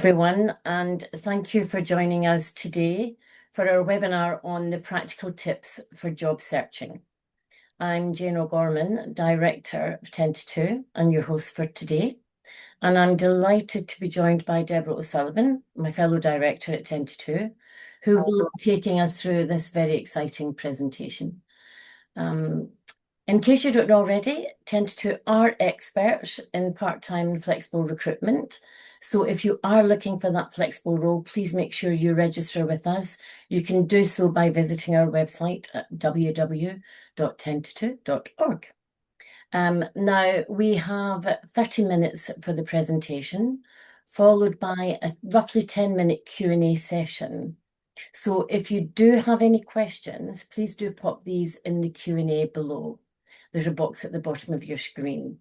Everyone, and thank you for joining us today for our webinar on the practical tips for job searching. I'm Jane O'Gorman, Director of 10 to 2 and your host for today. And I'm delighted to be joined by Deborah O'Sullivan, my fellow director at 10 to 2, who will be taking us through this very exciting presentation. In case you don't know already, 10 to 2 are experts in part-time and flexible recruitment. So if you are looking for that flexible role, please make sure you register with us. You can do so by visiting our website at www.10to2.org. Now, we have 30 minutes for the presentation, followed by a roughly 10-minute Q&A session. So if you do have any questions, please do pop these in the Q&A below. There's a box at the bottom of your screen,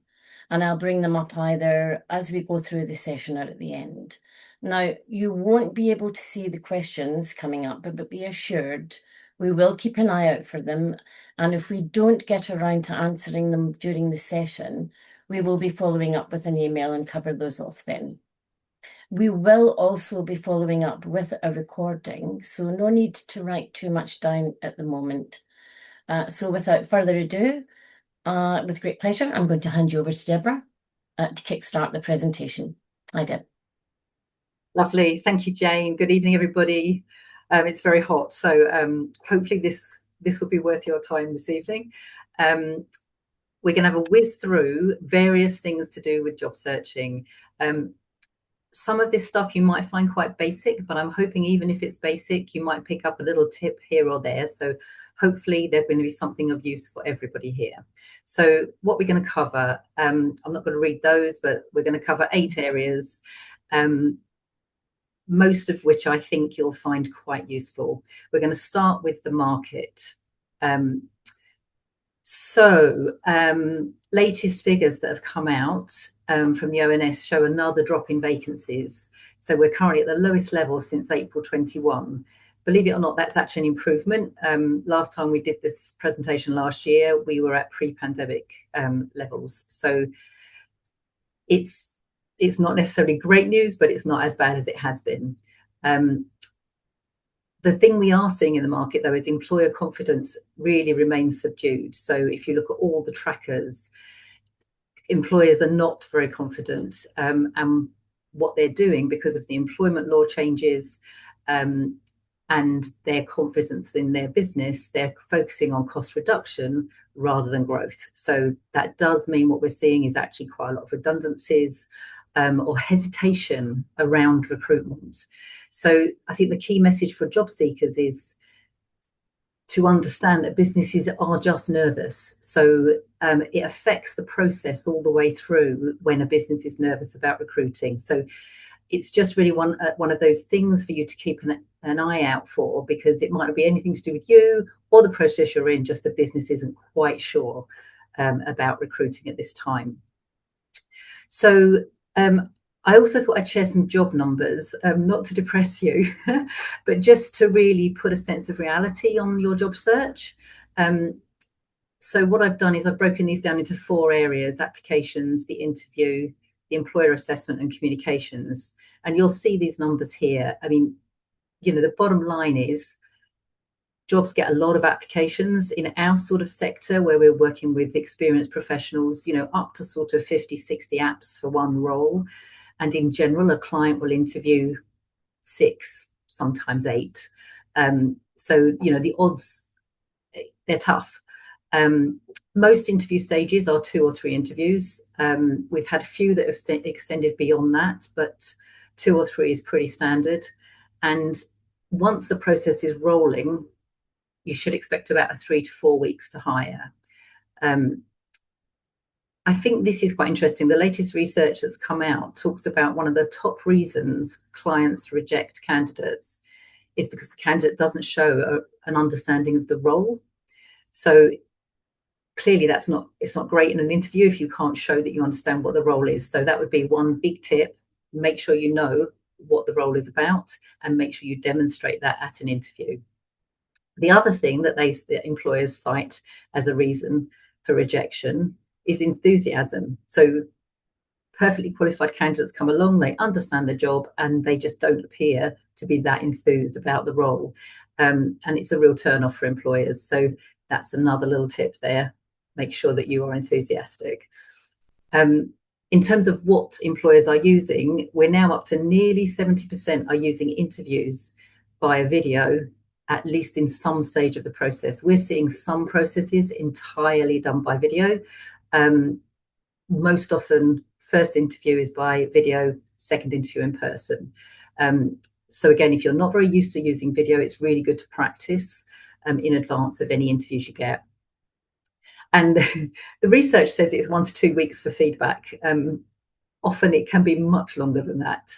and I'll bring them up either as we go through the session or at the end. Now, you won't be able to see the questions coming up, but be assured we will keep an eye out for them. And if we don't get around to answering them during the session, we will be following up with an email and cover those off then. We will also be following up with a recording, so no need to write too much down at the moment. So without further ado, with great pleasure, I'm going to hand you over to Deborah to kickstart the presentation. Hi, Deb. Lovely. Thank you, Jane. Good evening, everybody. It's very hot, so hopefully this will be worth your time this evening. We're going to have a whiz through various things to do with job searching. Some of this stuff you might find quite basic, but I'm hoping even if it's basic, you might pick up a little tip here or there. So hopefully there's going to be something of use for everybody here. So what we're going to cover, I'm not going to read those, but we're going to cover 8 areas, most of which I think you'll find quite useful. We're going to start with the market. Latest figures that have come out from the ONS show another drop in vacancies. So we're currently at the lowest level since April 21. Believe it or not, that's actually an improvement. Last time we did this presentation last year, we were at pre-pandemic levels. So it's not necessarily great news, but it's not as bad as it has been. The thing we are seeing in the market, though, is employer confidence really remains subdued. So if you look at all the trackers, employers are not very confident, and what they're doing because of the employment law changes and their confidence in their business, they're focusing on cost reduction rather than growth. So that does mean what we're seeing is actually quite a lot of redundancies or hesitation around recruitment. So I think the key message for job seekers is to understand that businesses are just nervous. So it affects the process all the way through when a business is nervous about recruiting. So it's just really one of those things for you to keep an eye out for, because it might not be anything to do with you or the process you're in, just the business isn't quite sure about recruiting at this time. So I also thought I'd share some job numbers, not to depress you, but just to really put a sense of reality on your job search. So what I've done is I've broken these down into 4 areas: applications, the interview, the employer assessment, and communications. And you'll see these numbers here. I mean, you know, the bottom line is jobs get a lot of applications in our sort of sector where we're working with experienced professionals, you know, up to sort of 50, 60 apps for one role. And in general, a client will interview 6, sometimes 8. So, you know, the odds, they're tough. Most interview stages are 2 or 3 interviews. We've had a few that have extended beyond that, but 2 or 3 is pretty standard. And once the process is rolling, you should expect about 3 to 4 weeks to hire. I think this is quite interesting. The latest research that's come out talks about one of the top reasons clients reject candidates is because the candidate doesn't show an understanding of the role. So clearly it's not great in an interview if you can't show that you understand what the role is. So that would be one big tip. Make sure you know what the role is about and make sure you demonstrate that at an interview. The other thing that the employers cite as a reason for rejection is enthusiasm. So perfectly qualified candidates come along, they understand the job, and they just don't appear to be that enthused about the role. And it's a real turn off for employers. So that's another little tip there. Make sure that you are enthusiastic. Um, in terms of what employers are using, we're now up to nearly 70% are using interviews via video, at least in some stage of the process. We're seeing some processes entirely done by video. Most often, first interview is by video, second interview in person. So again, if you're not very used to using video, it's really good to practice in advance of any interviews you get. And the research says it's 1 to 2 weeks for feedback. Often it can be much longer than that,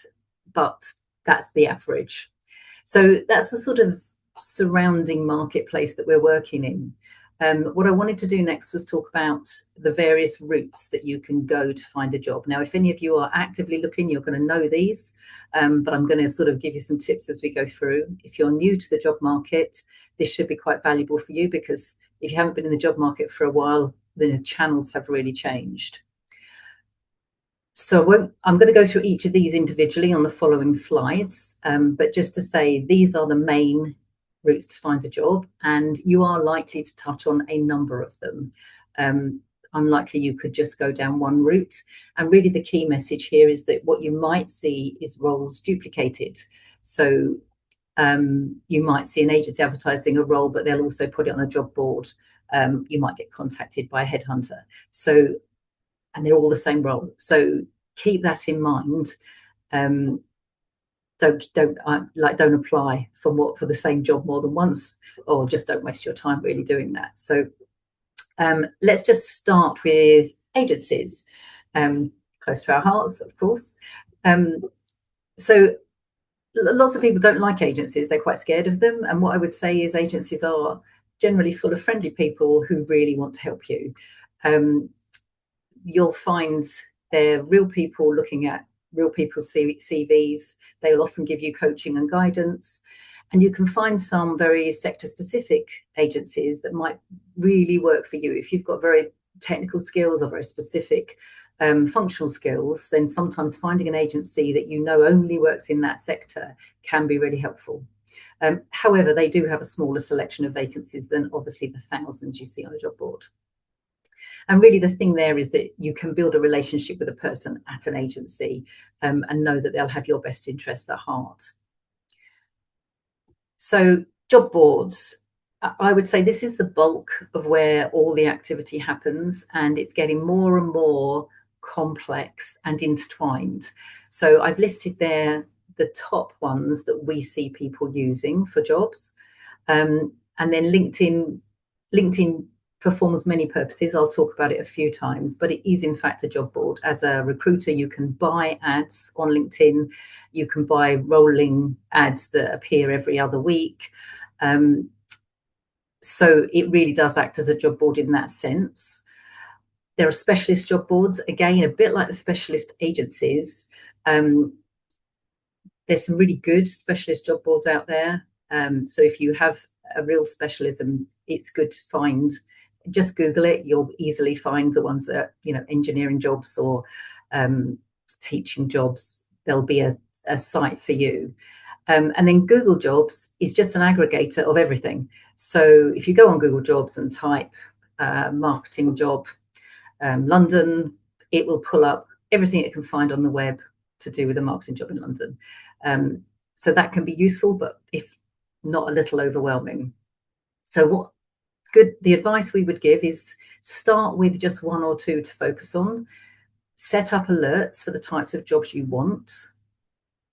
but that's the average. So that's the sort of surrounding marketplace that we're working in. What I wanted to do next was talk about the various routes that you can go to find a job. Now, if any of you are actively looking, you're going to know these, but I'm going to sort of give you some tips as we go through. If you're new to the job market, this should be quite valuable for you, because if you haven't been in the job market for a while, then the channels have really changed. So I'm going to go through each of these individually on the following slides, but just to say, these are the main routes to find a job, and you are likely to touch on a number of them. Unlikely you could just go down one route. And really the key message here is that what you might see is roles duplicated. So you might see an agency advertising a role, but they'll also put it on a job board. You might get contacted by a headhunter. So, and they're all the same role. So keep that in mind. Don't apply for the same job more than once, or just don't waste your time really doing that. So let's just start with agencies, close to our hearts, of course. So lots of people don't like agencies. They're quite scared of them. And what I would say is agencies are generally full of friendly people who really want to help you. You'll find they're real people looking at real people's CVs. They'll often give you coaching and guidance. And you can find some very sector specific agencies that might really work for you. If you've got very technical skills or very specific functional skills, then sometimes finding an agency that you know only works in that sector can be really helpful. However, they do have a smaller selection of vacancies than obviously the thousands you see on a job board. And really the thing there is that you can build a relationship with a person at an agency and know that they'll have your best interests at heart. So job boards, I would say this is the bulk of where all the activity happens, and it's getting more and more complex and intertwined. So I've listed there the top ones that we see people using for jobs. And then LinkedIn performs many purposes. I'll talk about it a few times, but it is in fact a job board. As a recruiter, you can buy ads on LinkedIn. You can buy rolling ads that appear every other week. So it really does act as a job board in that sense. There are specialist job boards, again, a bit like the specialist agencies. There's some really good specialist job boards out there. So if you have a real specialism, it's good to find. Just Google it. You'll easily find the ones that are, engineering jobs or teaching jobs. There'll be a site for you. And then Google Jobs is just an aggregator of everything. So if you go on Google Jobs and type marketing job London, it will pull up everything it can find on the web to do with a marketing job in London. So that can be useful, but if not, a little overwhelming. So the advice we would give is start with just one or two to focus on. Set up alerts for the types of jobs you want.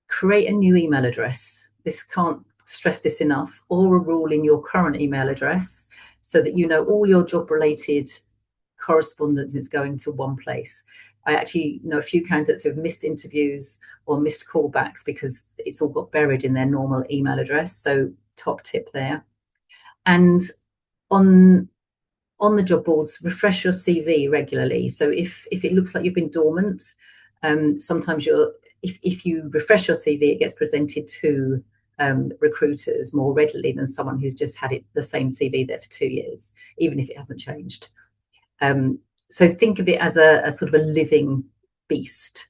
Create a new email address. Can't stress this enough, or a rule in your current email address so that you know all your job related correspondence is going to one place. I actually know a few candidates who have missed interviews or missed callbacks because it's all got buried in their normal email address. So top tip there. And on the job boards, refresh your CV regularly. So if it looks like you've been dormant, sometimes if you refresh your CV, it gets presented to recruiters more readily than someone who's just had the same CV there for 2 years, even if it hasn't changed. So think of it as a sort of a living beast.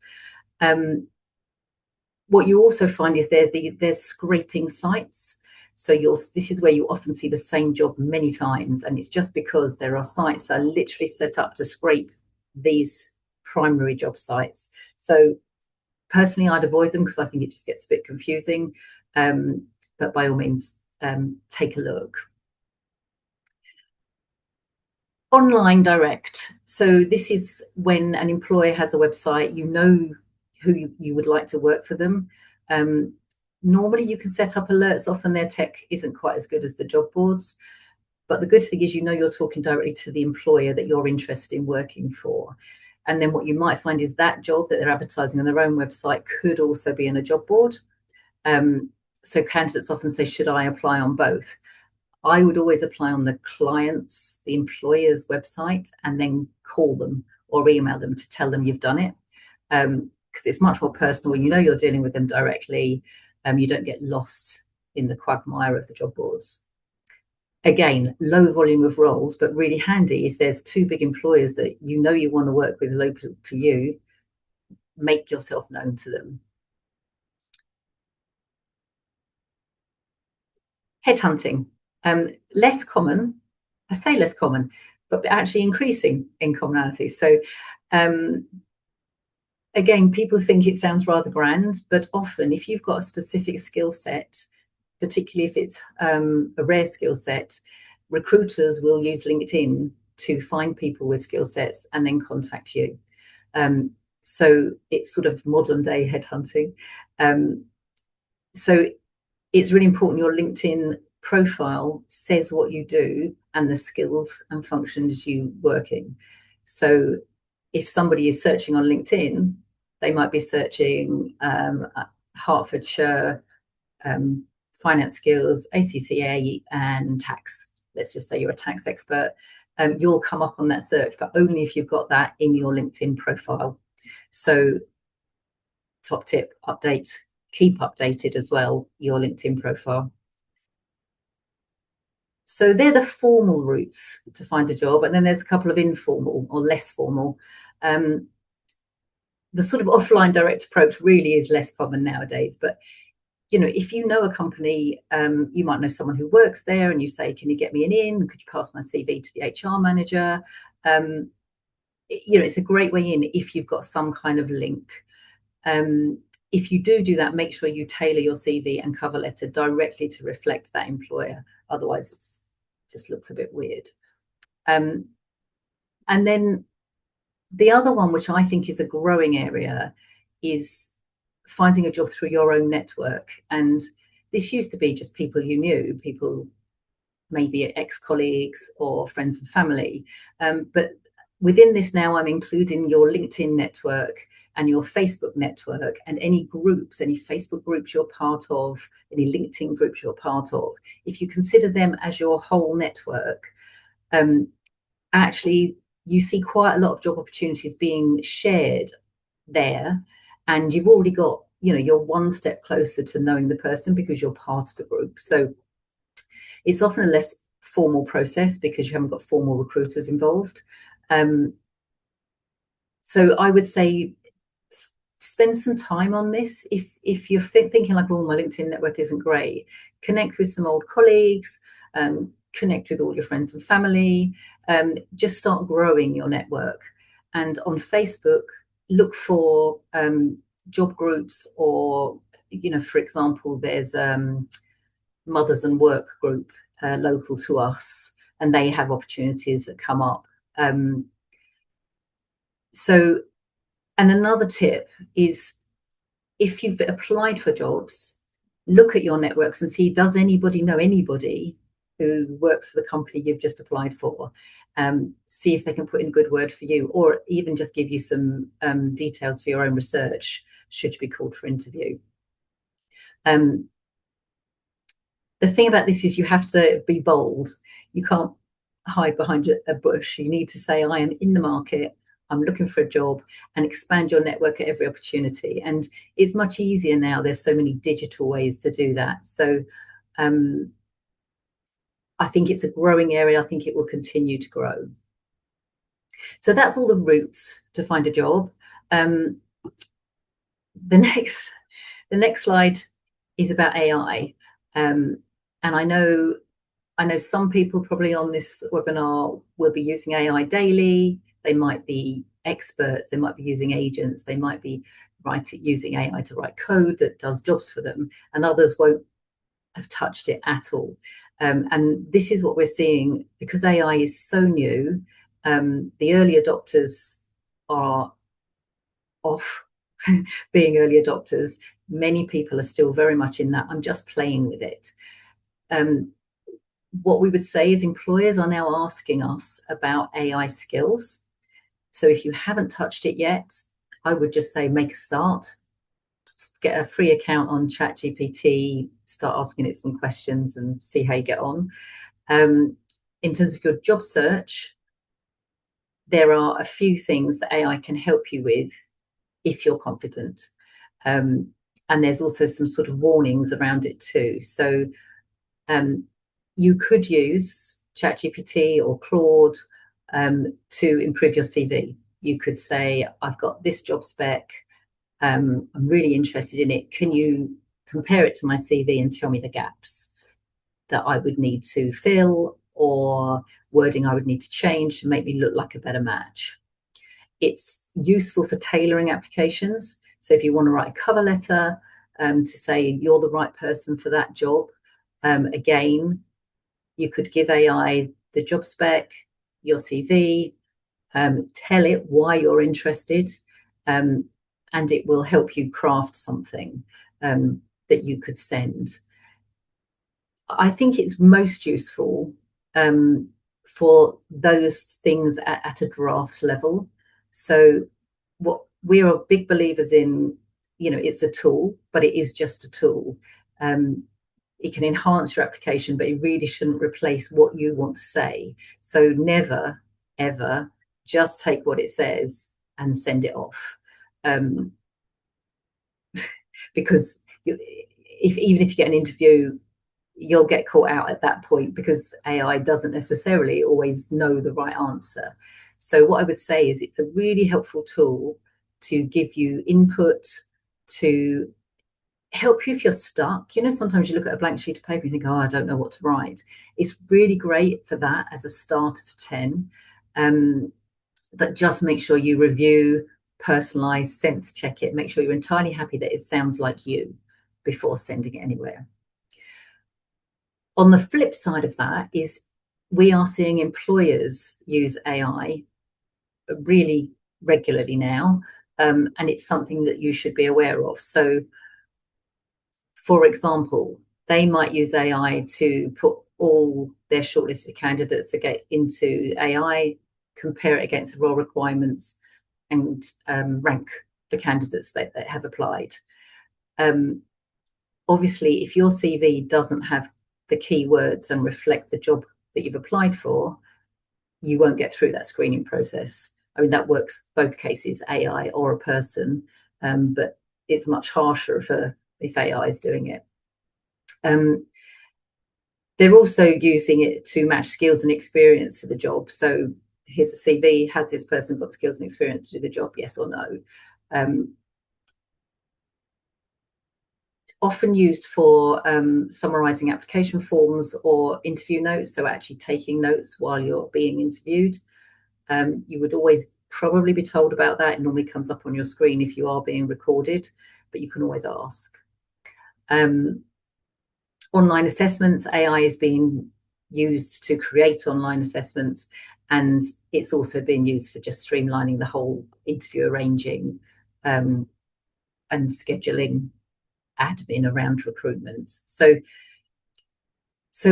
What you also find is they're scraping sites. So this is where you often see the same job many times, and it's just because there are sites that are literally set up to scrape these primary job sites. So personally, I'd avoid them because I think it just gets a bit confusing. But by all means, take a look. Online direct. So this is when an employer has a website, you know who you would like to work for them. Normally you can set up alerts. Often their tech isn't quite as good as the job boards. But the good thing is, you know, you're talking directly to the employer that you're interested in working for. And then what you might find is that job that they're advertising on their own website could also be in a job board. So candidates often say, should I apply on both? I would always apply on the client's, the employer's website, and then call them or email them to tell them you've done it. Because it's much more personal when you know you're dealing with them directly. You don't get lost in the quagmire of the job boards. Again, low volume of roles, but really handy if there's two big employers that you know you want to work with local to you, make yourself known to them. Headhunting, less common. I say less common, but actually increasing in commonality. So again, people think it sounds rather grand, but often if you've got a specific skill set, particularly if it's a rare skill set, recruiters will use LinkedIn to find people with skill sets and then contact you. So it's sort of modern day headhunting. So it's really important your LinkedIn profile says what you do and the skills and functions you work in. So if somebody is searching on LinkedIn, they might be searching Hertfordshire finance skills, ACCA, and tax. Let's just say you're a tax expert. You'll come up on that search, but only if you've got that in your LinkedIn profile. So top tip, keep updated as well, your LinkedIn profile. So they're the formal routes to find a job. And then there's a couple of informal or less formal. The sort of offline direct approach really is less common nowadays. But, you know, if you know a company, you might know someone who works there and you say, can you get me an in? Could you pass my CV to the HR manager? You know, it's a great way in if you've got some kind of link. If you do that, make sure you tailor your CV and cover letter directly to reflect that employer. Otherwise, it just looks a bit weird. And then the other one, which I think is a growing area, is finding a job through your own network. And this used to be just people you knew, people maybe ex-colleagues or friends and family. But within this now, I'm including your LinkedIn network and your Facebook network and any groups, any Facebook groups you're part of, any LinkedIn groups you're part of. If you consider them as your whole network, actually you see quite a lot of job opportunities being shared there, and you've already got, you know, you're one step closer to knowing the person because you're part of the group. So it's often a less formal process because you haven't got formal recruiters involved. So I would say spend some time on this. If you're thinking like, oh, my LinkedIn network isn't great, connect with some old colleagues, connect with all your friends and family, just start growing your network. And on Facebook, look for job groups, or, you know, for example, there's Mothers and Work group local to us, and they have opportunities that come up. So, and another tip is, if you've applied for jobs, look at your networks and see, does anybody know anybody who works for the company you've just applied for? See if they can put in a good word for you, or even just give you some details for your own research should you be called for interview. The thing about this is you have to be bold. You can't hide behind a bush. You need to say, I am in the market, I'm looking for a job, and expand your network at every opportunity. And it's much easier now. There's so many digital ways to do that. So I think it's a growing area. I think it will continue to grow. So that's all the routes to find a job. Um, the next the next slide is about AI, and I know some people probably on this webinar will be using AI daily. They might be experts, they might be using agents, they might be using AI to write code that does jobs for them, and others won't have touched it at all. And this is what we're seeing because AI is so new. The early adopters are off being early adopters. Many people are still very much in that I'm just playing with it. Um, what we would say is employers are now asking us about AI skills. So if you haven't touched it yet, I would just say make a start. Get a free account on ChatGPT, start asking it some questions and see how you get on. In terms of your job search, there are a few things that AI can help you with if you're confident. Um, and there's also some sort of warnings around it too. So you could use ChatGPT or Claude to improve your CV. You could say, I've got this job spec. I'm really interested in it. Can you compare it to my CV and tell me the gaps that I would need to fill or wording I would need to change to make me look like a better match? It's useful for tailoring applications. So if you want to write a cover letter to say you're the right person for that job, again, you could give AI the job spec, your CV, tell it why you're interested, um, and it will help you craft something that you could send. I think it's most useful for those things at a draft level. So what we are big believers in, it's a tool, but it is just a tool. It can enhance your application, but it really shouldn't replace what you want to say. So never, ever just take what it says and send it off. Because even if you get an interview, you'll get caught out at that point because AI doesn't necessarily always know the right answer. So what I would say is it's a really helpful tool to give you input, to help you if you're stuck. Sometimes you look at a blank sheet of paper and you think, oh, I don't know what to write. It's really great for that as a starter for 10. But just make sure you review, personalize, sense check it, make sure you're entirely happy that it sounds like you before sending it anywhere. On the flip side of that is we are seeing employers use AI really regularly now, and it's something that you should be aware of. So, for example, they might use AI to put all their shortlisted candidates into AI, compare it against the role requirements, and rank the candidates that have applied. Obviously, if your CV doesn't have the keywords and reflect the job that you've applied for, you won't get through that screening process. I mean, that works both cases, AI or a person, but it's much harsher if AI is doing it. They're also using it to match skills and experience to the job. So here's a CV, has this person got skills and experience to do the job, yes or no? Often used for summarizing application forms or interview notes, so actually taking notes while you're being interviewed. You would always probably be told about that. It normally comes up on your screen if you are being recorded, but you can always ask. Online assessments, AI is being used to create online assessments, and it's also being used for just streamlining the whole interview arranging and scheduling admin around recruitment. So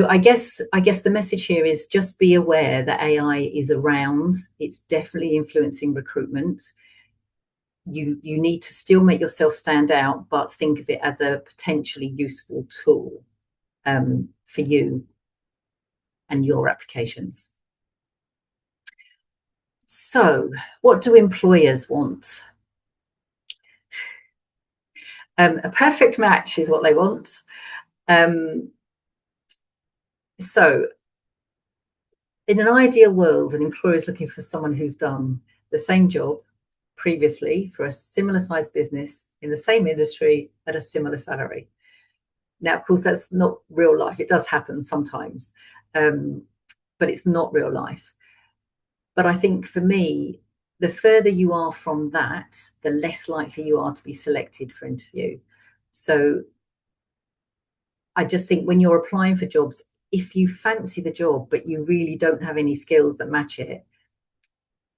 I guess the message here is just be aware that AI is around. It's definitely influencing recruitment. You need to still make yourself stand out, but think of it as a potentially useful tool for you and your applications. So, what do employers want? A perfect match is what they want. So, in an ideal world, an employer is looking for someone who's done the same job previously for a similar sized business in the same industry at a similar salary. Now, of course, that's not real life. It does happen sometimes, but it's not real life. But I think for me, the further you are from that, the less likely you are to be selected for interview. So I just think when you're applying for jobs, if you fancy the job, but you really don't have any skills that match it,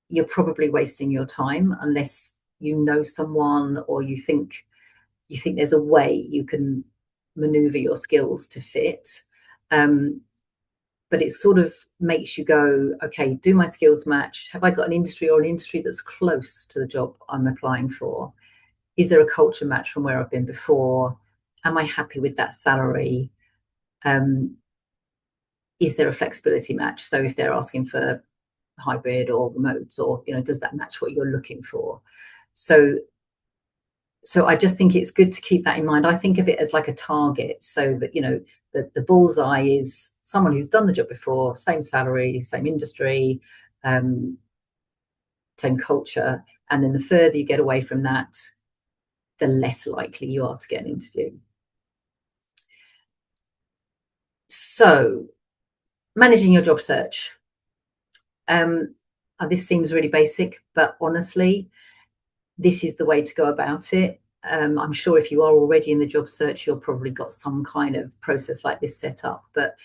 you're probably wasting your time unless you know someone or you think there's a way you can maneuver your skills to fit. But it sort of makes you go, okay, do my skills match? Have I got an industry that's close to the job I'm applying for? Is there a culture match from where I've been before? Am I happy with that salary? Is there a flexibility match? So if they're asking for hybrid or remote, or does that match what you're looking for? So I just think it's good to keep that in mind. I think of it as like a target, so that the bullseye is someone who's done the job before, same salary, same industry, same culture, and then the further you get away from that, the less likely you are to get an interview. So managing your job search. This seems really basic, but honestly, this is the way to go about it. I'm sure if you are already in the job search, you've probably got some kind of process like this set up. But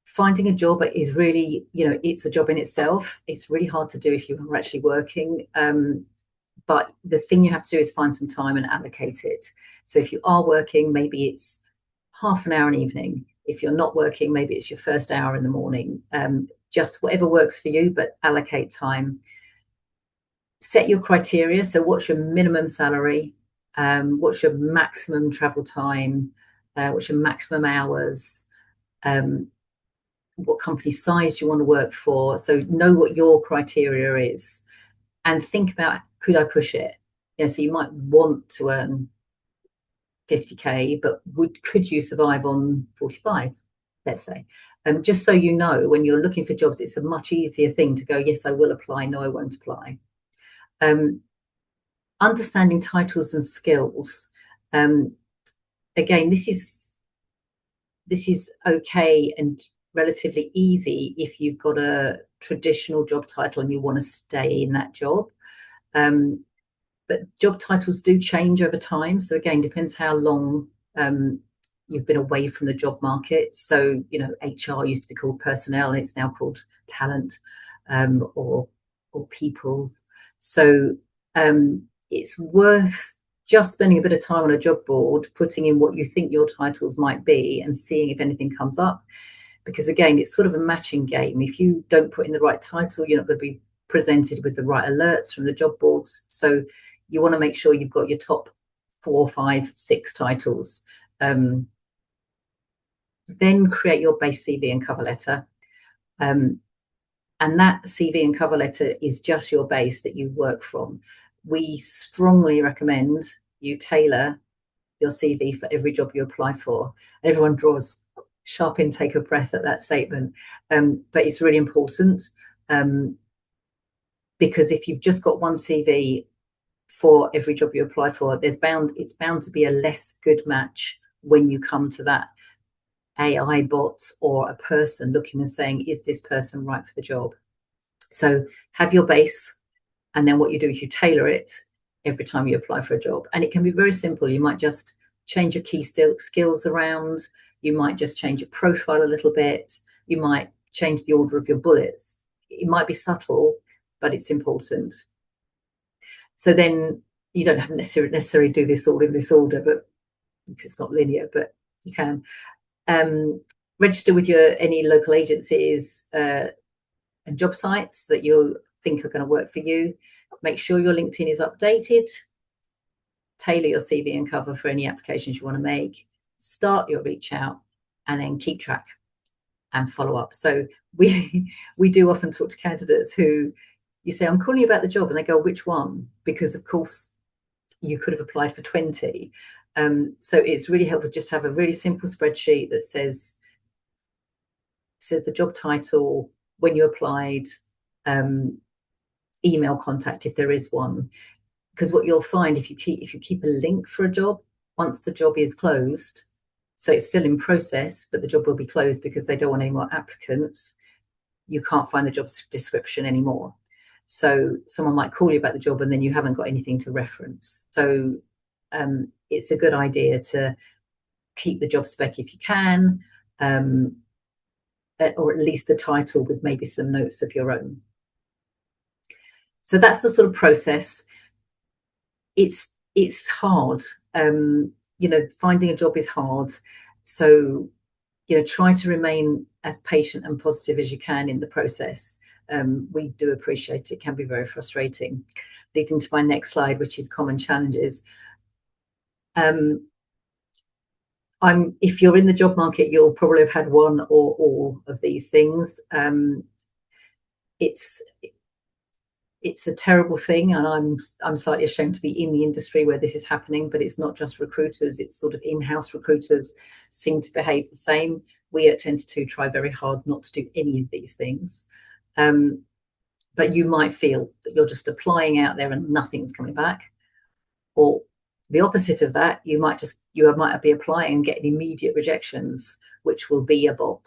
finding a job is really, it's a job in itself. It's really hard to do if you are actually working. But the thing you have to do is find some time and allocate it. So if you are working, maybe it's half an hour an evening. If you're not working, maybe it's your first hour in the morning. Just whatever works for you, but allocate time. Set your criteria. So what's your minimum salary? What's your maximum travel time? What's your maximum hours? What company size you want to work for? So know what your criteria is and think about, could I push it? So you might want to earn 50k, but could you survive on 45, let's say? Just so you know, when you're looking for jobs, it's a much easier thing to go, yes, I will apply, no, I won't apply. Understanding titles and skills. Again, this is okay and relatively easy if you've got a traditional job title and you want to stay in that job. But job titles do change over time. So again, depends how long you've been away from the job market. So, HR used to be called personnel and it's now called talent, or people. So it's worth just spending a bit of time on a job board, putting in what you think your titles might be and seeing if anything comes up. Because again, it's sort of a matching game. If you don't put in the right title, you're not going to be presented with the right alerts from the job boards. So you want to make sure you've got your top 4, 5, 6 titles. Then create your base CV and cover letter. And that CV and cover letter is just your base that you work from. We strongly recommend you tailor your CV for every job you apply for. Everyone draws sharp intake of breath at that statement. But it's really important, because if you've just got one CV for every job you apply for, it's bound to be a less good match when you come to that AI bot or a person looking and saying, is this person right for the job? So have your base, and then what you do is you tailor it every time you apply for a job. And it can be very simple. You might just change your key skills around. You might just change your profile a little bit. You might change the order of your bullets. It might be subtle, but it's important. So then you don't have to necessarily do this all in this order, but because it's not linear, but you can. Register with any local agencies and job sites that you think are going to work for you. Make sure your LinkedIn is updated. Tailor your CV and cover for any applications you want to make. Start your reach out and then keep track and follow up. So we do often talk to candidates who you say, I'm calling you about the job, and they go, which one? Because of course you could have applied for 20. So it's really helpful just to have a really simple spreadsheet that says the job title, when you applied, email contact if there is one. Because what you'll find if you keep a link for a job, once the job is closed, so it's still in process, but the job will be closed because they don't want any more applicants, you can't find the job description anymore. So someone might call you about the job and then you haven't got anything to reference. So it's a good idea to keep the job spec if you can, or at least the title with maybe some notes of your own. So that's the sort of process. It's hard. Finding a job is hard. So, try to remain as patient and positive as you can in the process. We do appreciate it can be very frustrating. Leading to my next slide, which is common challenges. If you're in the job market, you'll probably have had one or all of these things. It's a terrible thing, and I'm slightly ashamed to be in the industry where this is happening, but it's not just recruiters, it's sort of in-house recruiters seem to behave the same. We at 10 to 2 try very hard not to do any of these things. But you might feel that you're just applying out there and nothing's coming back. Or the opposite of that, you might be applying and getting immediate rejections, which will be a bot.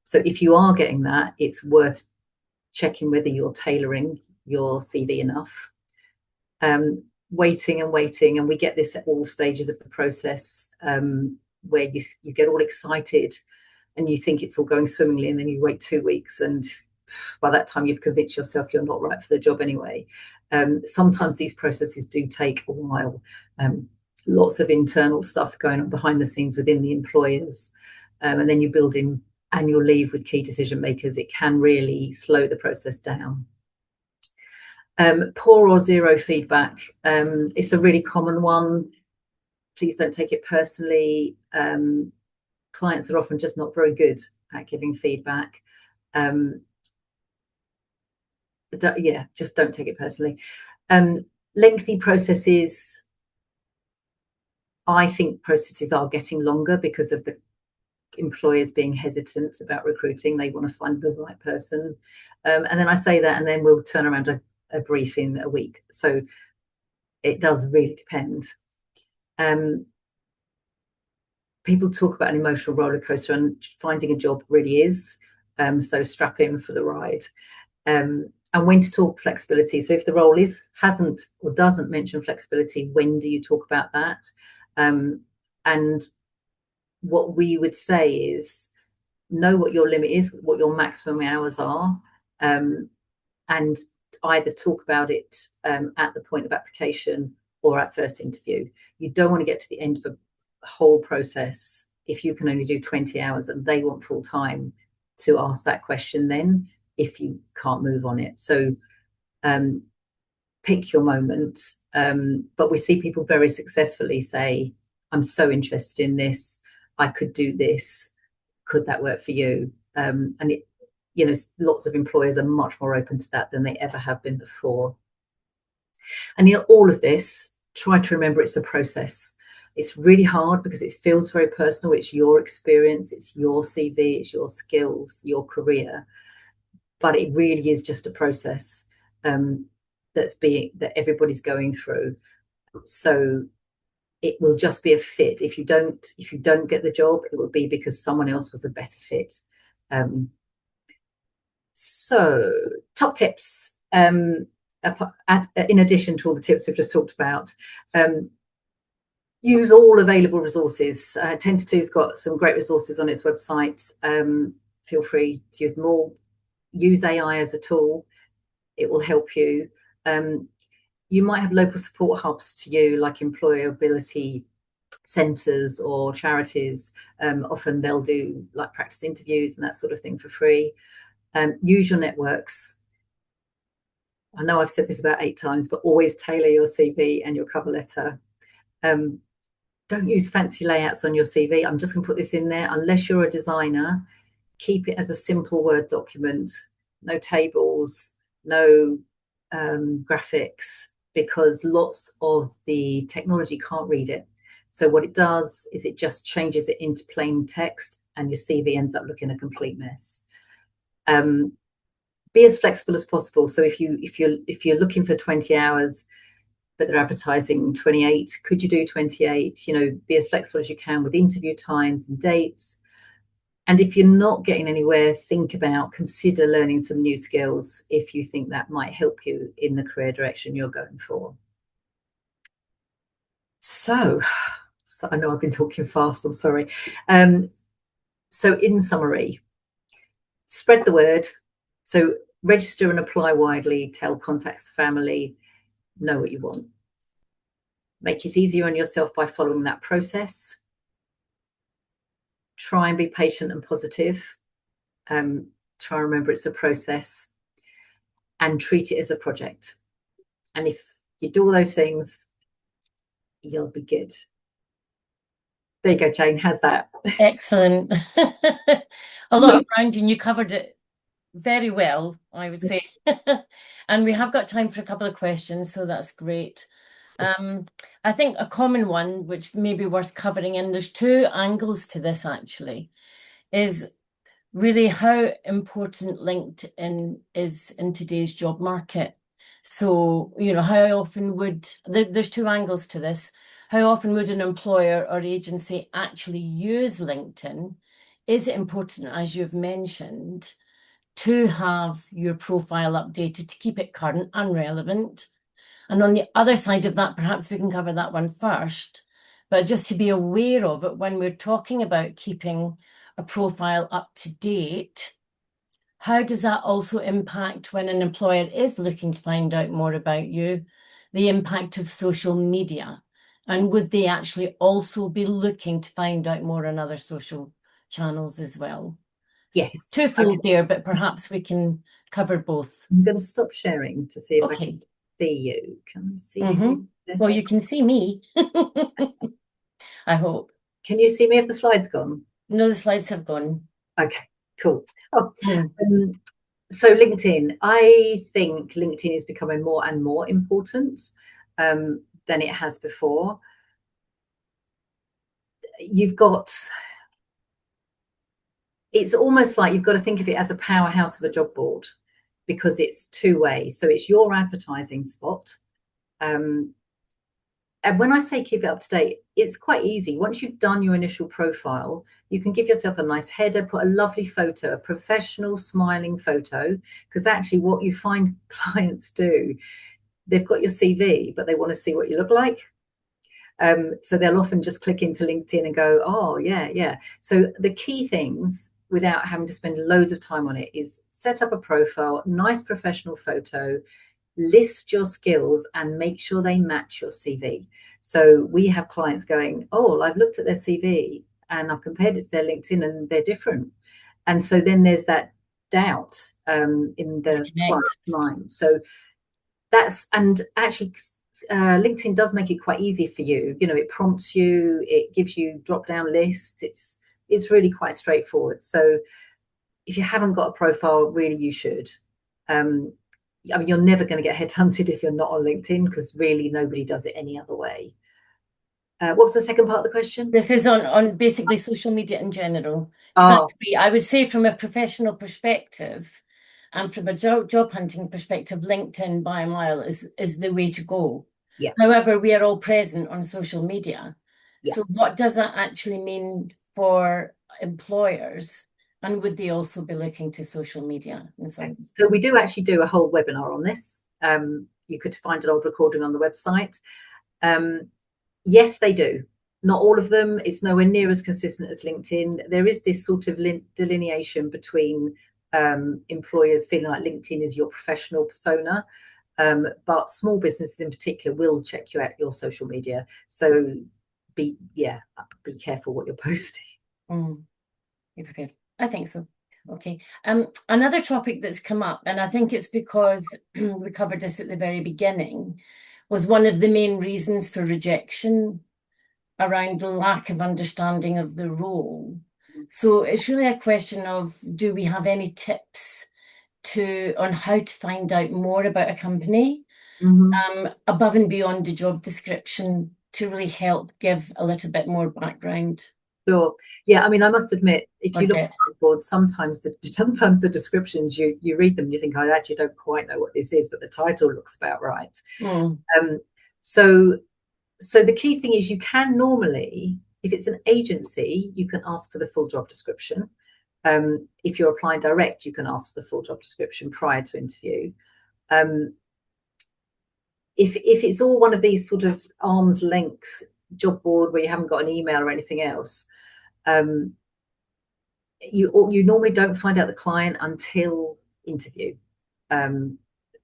So if you are getting that, it's worth checking whether you're tailoring your CV enough. Waiting, and we get this at all stages of the process, where you get all excited and you think it's all going swimmingly, and then you wait 2 weeks, and by that time you've convinced yourself you're not right for the job anyway. Sometimes these processes do take a while. Lots of internal stuff going on behind the scenes within the employers, and then you build in annual leave with key decision makers. It can really slow the process down. Poor or zero feedback. It's a really common one. Please don't take it personally. Clients are often just not very good at giving feedback. Just don't take it personally. Lengthy processes. I think processes are getting longer because of the employers being hesitant about recruiting. They want to find the right person. And then I say that, and then we'll turn around a brief in a week. So it does really depend. People talk about an emotional roller coaster, and finding a job really is. So strap in for the ride. And when to talk flexibility. So if the role hasn't or doesn't mention flexibility, when do you talk about that? And what we would say is know what your limit is, what your maximum hours are, and either talk about it at the point of application or at first interview. You don't want to get to the end of a whole process if you can only do 20 hours and they want full time to ask that question then, if you can't move on it. So pick your moment. But we see people very successfully say, I'm so interested in this, I could do this, could that work for you? And lots of employers are much more open to that than they ever have been before. And all of this, try to remember it's a process. It's really hard because it feels very personal. It's your experience, it's your CV, it's your skills, your career. But it really is just a process that everybody's going through. So it will just be a fit. If you don't get the job, it will be because someone else was a better fit. So top tips. In addition to all the tips we've just talked about, use all available resources. 10 to 2's got some great resources on its website. Feel free to use them all. Use AI as a tool. It will help you. You might have local support hubs to you, like employability centres or charities. Often they'll do like practice interviews and that sort of thing for free. Use your networks. I know I've said this about 8 times, but always tailor your CV and your cover letter. Don't use fancy layouts on your CV. I'm just going to put this in there. Unless you're a designer, keep it as a simple Word document. No tables, no graphics, because lots of the technology can't read it. So what it does is it just changes it into plain text, and your CV ends up looking a complete mess. be as flexible as possible. So if you're looking for 20 hours, but they're advertising 28, could you do 28? Be as flexible as you can with interview times and dates. And if you're not getting anywhere, consider learning some new skills if you think that might help you in the career direction you're going for. So I know I've been talking fast, I'm sorry. So in summary, spread the word. So register and apply widely, tell contacts, family, know what you want. Make it easier on yourself by following that process. Try and be patient and positive. Try and remember it's a process, and treat it as a project. And if you do all those things, you'll be good. There you go, Jane. How's that? Excellent. A lot of ground, and you covered it very well, I would say. And we have got time for a couple of questions, so that's great. I think a common one, which may be worth covering, and there's two angles to this actually, is really how important LinkedIn is in today's job market. So, how often there's two angles to this. How often would an employer or agency actually use LinkedIn? Is it important, as you've mentioned, to have your profile updated to keep it current and relevant? And on the other side of that, perhaps we can cover that one first, but just to be aware of it when we're talking about keeping a profile up to date, how does that also impact when an employer is looking to find out more about you, the impact of social media? And would they actually also be looking to find out more on other social channels as well? Yes. Twofold Okay. there, but perhaps we can cover both. I'm going to stop sharing to see if I can Okay. see you. Can I see Mm-hmm. you? Well, Yes. you can see me, I hope. Can you see me? Have the slides gone? No, the slides have gone. Okay, cool. Oh, Hmm. so LinkedIn. I think LinkedIn is becoming more and more important than it has before. It's almost like you've got to think of it as a powerhouse of a job board, because it's two-way. So it's your advertising spot. And when I say keep it up to date, it's quite easy. Once you've done your initial profile, you can give yourself a nice header, put a lovely photo, a professional smiling photo, because actually what you find clients do, they've got your CV, but they want to see what you look like. So they'll often just click into LinkedIn and go, oh, yeah, yeah. So the key things, without having to spend loads of time on it, is set up a profile, nice professional photo, list your skills and make sure they match your CV. So we have clients going, oh, well, I've looked at their CV and I've compared it to their LinkedIn and they're different. And so then there's that doubt in the client's mind. So and actually LinkedIn does make it quite easy for you. It prompts you, it gives you drop down lists. It's really quite straightforward. So if you haven't got a profile, really you should. I mean, you're never going to get headhunted if you're not on LinkedIn, because really nobody does it any other way. What was the second part of the question? This is on basically social media in general. Oh, I would say from a professional perspective and from a job hunting perspective, LinkedIn by a mile is the way to go. yeah, However, we are all present on social media. yeah. So what does that actually mean for employers? And would they also be looking to social media in some So we do actually do a whole webinar on this. You could find an old recording on the website. Yes, they do. Not all of them. It's nowhere near as consistent as LinkedIn. There is this sort of delineation between employers feeling like LinkedIn is your professional persona, but small businesses in particular will check you out your social media. So be careful what you're posting. Be prepared. I think so. Okay. Another topic that's come up, and I think it's because we covered this at the very beginning, was one of the main reasons for rejection around the lack of understanding of the role. So it's really a question of, do we have any tips on how to find out more about a company, above and beyond the job description, to really help give a little bit more background? Sure. Yeah, I mean, I must admit, if or you look depth? at boards, sometimes the descriptions you read them, you think I actually don't quite know what this is, but the title looks about right. Mm, Um, so so the key thing is you can normally, if it's an agency, you can ask for the full job description. If you're applying direct, you can ask for the full job description prior to interview. Um, if it's all one of these sort of arm's length job board where you haven't got an email or anything else, um, you normally don't find out the client until interview. Um,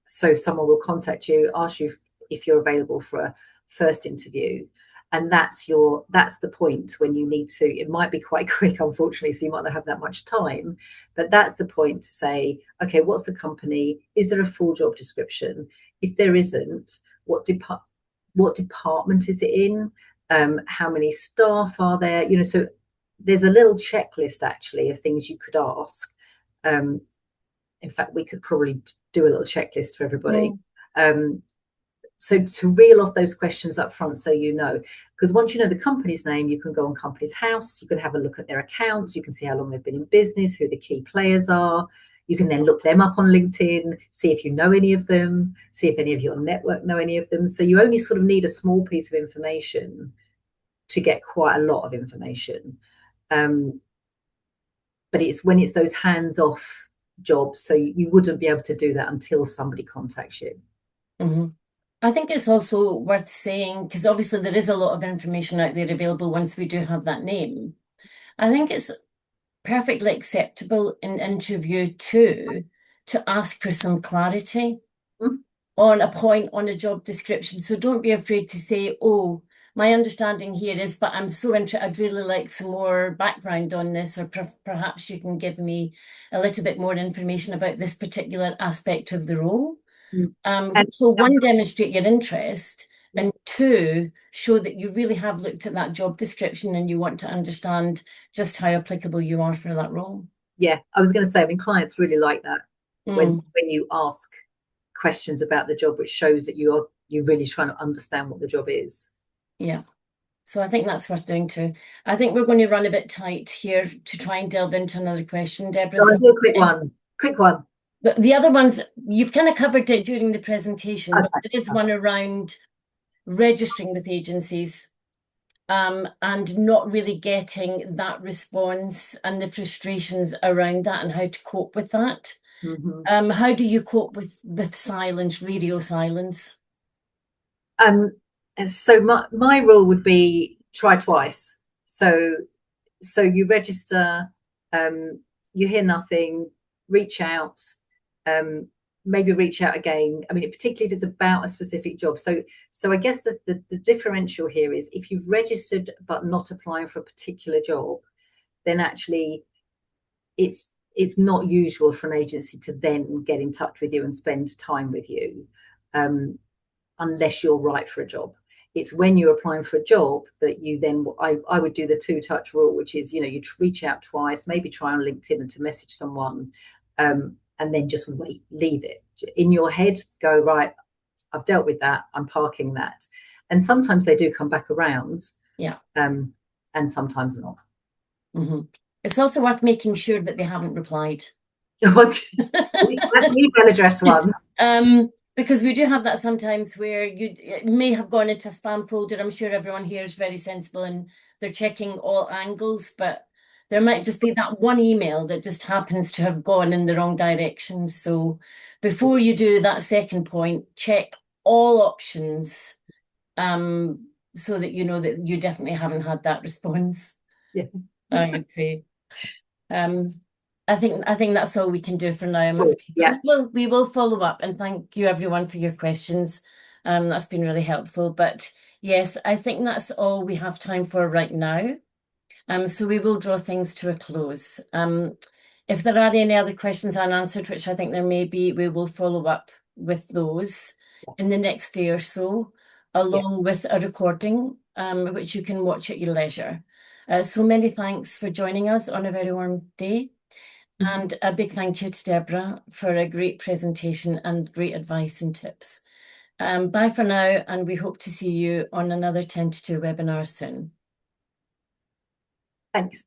so someone will contact you, ask you if you're available for a first interview, and that's the point when you need to. It might be quite quick, unfortunately, so you might not have that much time, but that's the point to say, okay, what's the company? Is there a full job description? If there isn't, what department is it in? How many staff are there? So there's a little checklist actually of things you could ask. Um, in fact, we could probably do a little checklist for everybody. mm, Um, so to reel off those questions up front, so you know, because once you know the company's name, you can go on Companies House, you can have a look at their accounts, you can see how long they've been in business, who the key players are. You can then look them up on LinkedIn, see if you know any of them, see if any of your network know any of them. So you only sort of need a small piece of information to get quite a lot of information. Um, but it's when it's those hands-off jobs, so you wouldn't be able to do that until somebody contacts you. mhm. I think it's also worth saying, because obviously there is a lot of information out there available once we do have that name. I think it's perfectly acceptable in interview too to ask for some clarity Mm, on a point on a job description. So don't be afraid to say, oh, my understanding here is, but I'm so interested, I'd really like some more background on this, or perhaps you can give me a little bit more information about this particular aspect of the role, mm. And which will one, demonstrate your interest, and two, show that you really have looked at that job description and you want to understand just how applicable you are for that role. yeah, I was going to say, I mean, clients really like that Mm, when you ask questions about the job, which shows that you're really trying to understand what the job is. yeah. So I think that's worth doing too. I think we're going to run a bit tight here to try and delve into another question, Deborah. So I'll So, do a quick one. Quick one. but the other ones, you've kind of covered it during the presentation, but Okay. there is one around registering with agencies, and not really getting that response and the frustrations around that and how to cope with that. Mm-hmm. How do you cope with silence, radio silence? Um, so my rule would be try twice. So you register, um, you hear nothing, reach out, um, maybe reach out again. I mean, particularly if it's about a specific job. So I guess the differential here is if you've registered but not applying for a particular job, then actually it's not usual for an agency to then get in touch with you and spend time with you. Unless you're right for a job. It's when you're applying for a job that you then, I would do the two-touch rule, which is, you reach out twice, maybe try on LinkedIn and to message someone, and then just wait, leave it. In your head, go, right, I've dealt with that, I'm parking that. And sometimes they do come back around, Yeah. and sometimes not. Hmm. It's also worth making sure that they haven't replied. Email address one. Because we do have that sometimes where it may have gone into a spam folder. I'm sure everyone here is very sensible and they're checking all angles, but there might just be that one email that just happens to have gone in the wrong direction. So before you do that second point, check all options, so that you know that you definitely haven't had that response, Yeah. I would say. Um, I think that's all we can do for now, I'm Cool. afraid. But Yeah. we will follow up, and thank you everyone for your questions. That's been really helpful. But yes, I think that's all we have time for right now. So we will draw things to a close. If there are any other questions unanswered, which I think there may be, we will follow up with those in the next day or so, Yeah. along with a recording, which you can watch at your leisure. So many thanks for joining us on a very warm day. Mhm. And a big thank you to Deborah for a great presentation and great advice and tips. Bye for now, and we hope to see you on another 10 to 2 webinar soon. Thanks.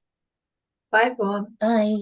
Bye, everyone. Bye.